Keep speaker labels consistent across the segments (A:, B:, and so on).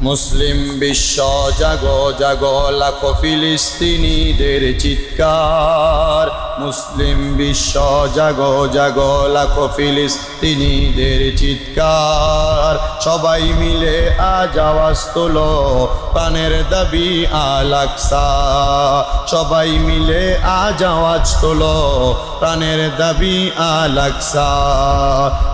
A: মুসলিম বিশ্ব জাগো জাগো লাখো ফিলিস্তিনিদের চিৎকার। মুসলিম বিশ্ব জাগো জাগো লাখো ফিলিস্তিনিদের চিৎকার। সবাই মিলে আজ আওয়াজ তোলো প্রাণের দাবি আল আকসা। সবাই মিলে আজ আওয়াজ তোলো প্রাণের দাবি আল আকসা।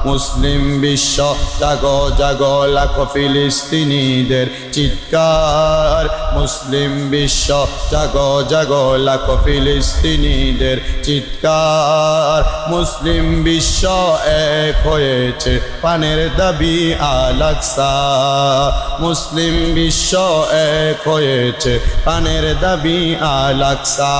A: মুসলিম বিশ্ব জাগো জাগো লাখো ফিলিস্তিনিদের চিৎকার। মুসলিম বিশ্ব জাগো জাগো লাখো ফিলিস্তিনিদের চিৎকার। মুসলিম বিশ্ব এক হয়েছে প্রাণের দাবি আল আকসা। মুসলিম বিশ্ব এক হয়েছে প্রাণের দাবি আল আকসা।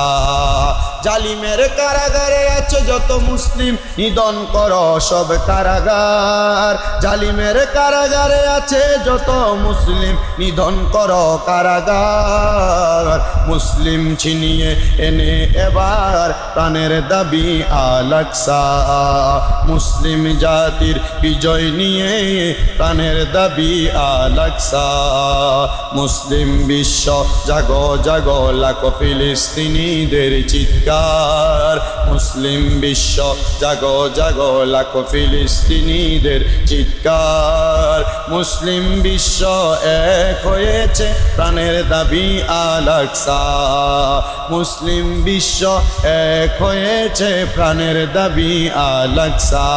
A: জালিমের কারাগারে আছে যত মুসলিম নিধন করো সব কারাগার। জালিমের কারাগারে আছে যত মুসলিম নিধন করো কারাগার। মুসলিম ছিনিয়ে এনে এবার প্রাণের দাবি আল আকসা। মুসলিম জাতির বিজয় নিয়ে প্রাণের দাবি আল আকসা। মুসলিম বিশ্ব জাগো জাগো লাখো ফিলিস্তিনিদের চিৎকার। মুসলিম বিশ্ব জাগো জাগো লাখো ফিলিস্তিনিদের চিৎকার। মুসলিম বিশ্ব এক হয়েছে প্রাণের দাবি আল আকসা। মুসলিম বিশ্ব এক হয়েছে প্রাণের দাবি আল আকসা।